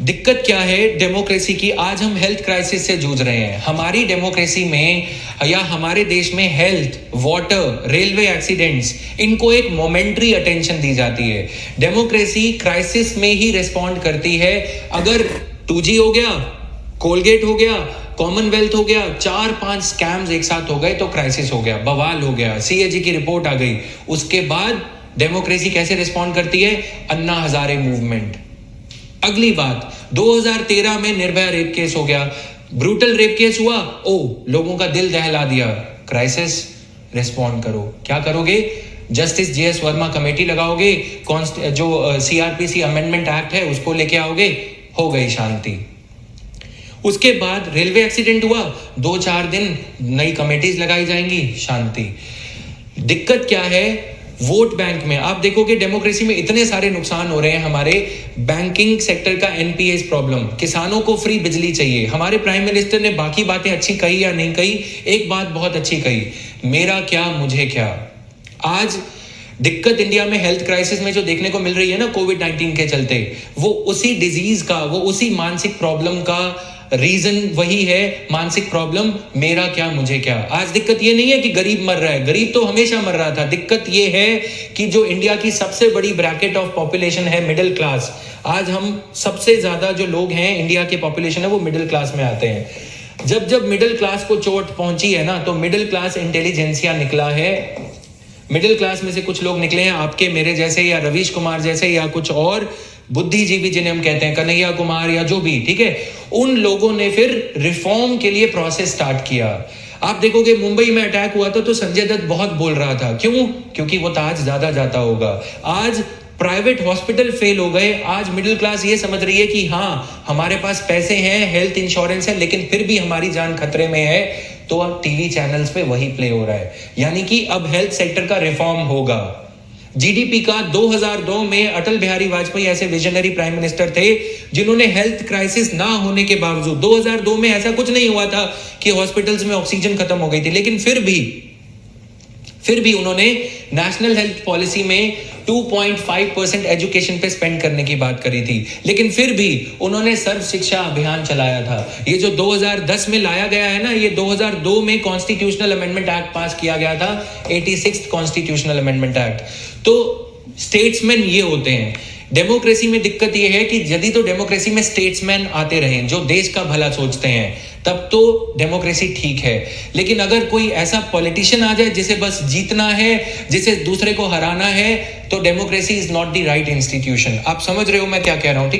दिक्कत क्या है डेमोक्रेसी की? आज हम हेल्थ क्राइसिस से जूझ रहे हैं। हमारी डेमोक्रेसी में या हमारे देश में हेल्थ, वाटर, रेलवे एक्सीडेंट्स, इनको एक मोमेंटरी अटेंशन दी जाती है। डेमोक्रेसी क्राइसिस में ही रिस्पॉन्ड करती है। अगर 2G हो गया, कोलगेट हो गया, कॉमनवेल्थ हो गया, 4-5 स्कैम्स एक साथ हो गए तो क्राइसिस हो गया, बवाल हो गया, CAG की रिपोर्ट आ गई। उसके बाद डेमोक्रेसी कैसे रिस्पॉन्ड करती है? अन्ना हजारे मूवमेंट। अगली बात, 2013 में निर्भया रेप केस हो गया, ब्रूटल रेप केस हुआ, लोगों का दिल दहला दिया, क्राइसिस, रिस्पॉन्ड करो। क्या करोगे? जस्टिस JS वर्मा कमेटी लगाओगे, जो CRPC अमेंडमेंट एक्ट है उसको लेके आओगे, हो गई शांति। उसके बाद रेलवे एक्सीडेंट हुआ, 2-4 दिन नई कमेटीज लगाई जाएंगी, शांति। दिक्कत क्या है? वोट बैंक में आप देखोगे डेमोक्रेसी में इतने सारे नुकसान हो रहे हैं। हमारे बैंकिंग सेक्टर का NPAs प्रॉब्लम, किसानों को फ्री बिजली चाहिए। हमारे प्राइम मिनिस्टर ने बाकी बातें अच्छी कही या नहीं कही, एक बात बहुत अच्छी कही, मेरा क्या मुझे क्या। आज दिक्कत इंडिया में हेल्थ क्राइसिस में जो देखने को मिल रही है ना कोविड-19 के चलते, वो उसी डिजीज का, वो उसी मानसिक प्रॉब्लम का रीजन वही है। मानसिक प्रॉब्लम, मेरा क्या मुझे क्या। आज दिक्कत ये नहीं है कि गरीब मर रहा है, गरीब तो हमेशा मर रहा था। दिक्कत ये है कि जो इंडिया की सबसे बड़ी ब्रैकेट ऑफ पॉपुलेशन है, मिडिल क्लास, आज हम सबसे ज्यादा जो लोग हैं इंडिया के पॉपुलेशन है वो मिडिल क्लास में आते हैं। जब जब मिडिल क्लास को चोट पहुंची है ना, तो मिडिल क्लास इंटेलिजेंसिया निकला है। मिडिल क्लास में से कुछ लोग निकले हैं आपके मेरे जैसे, या रवीश कुमार जैसे, या कुछ और बुद्धिजीवी जिन्हें हम कहते हैं, कन्हैया कुमार या जो भी, ठीक है। उन लोगों ने फिर रिफॉर्म के लिए प्रोसेस स्टार्ट किया। आप देखोगे मुंबई में अटैक हुआ था तो संजय दत्त बहुत बोल रहा था, क्यों? क्योंकि वो ताज ज्यादा जाता होगा। आज प्राइवेट हॉस्पिटल फेल हो गए, आज मिडिल क्लास ये समझ रही है कि हाँ हमारे पास पैसे हैं, हेल्थ इंश्योरेंस है, लेकिन फिर भी हमारी जान खतरे में है, तो अब टीवी चैनल्स पे वही प्ले हो रहा है। यानी कि अब हेल्थ सेक्टर का रिफॉर्म होगा। GDP का 2002 में अटल बिहारी वाजपेयी ऐसे विजनरी प्राइम मिनिस्टर थे जिन्होंने हेल्थ क्राइसिस ना होने के बावजूद, 2002 में ऐसा कुछ नहीं हुआ था कि हॉस्पिटल्स में ऑक्सीजन खत्म हो गई थी, लेकिन फिर भी उन्होंने नेशनल हेल्थ पॉलिसी में 2.5% एजुकेशन पे स्पेंड करने की बात करी थी, लेकिन फिर भी उन्होंने सर्व शिक्षा अभियान चलाया था। ये जो 2010 में लाया गया है ना, ये 2002 में कॉन्स्टिट्यूशनल अमेंडमेंट एक्ट पास किया गया था, 86th कॉन्स्टिट्यूशनल अमेंडमेंट एक्ट। तो स्टेट्समैन ये होते हैं। डेमोक्रेसी में दिक्कत ये है कि यदि तो डेमोक्रेसी में स्टेट्समैन आते रहें जो देश का भला सोचते हैं, तब तो डेमोक्रेसी ठीक है। लेकिन अगर कोई ऐसा पॉलिटिशियन आ जाए जिसे बस जीतना है, जिसे दूसरे को हराना है, तो democracy is not the right institution. आप समझ रहे हो मैं क्या कह रहा हूं?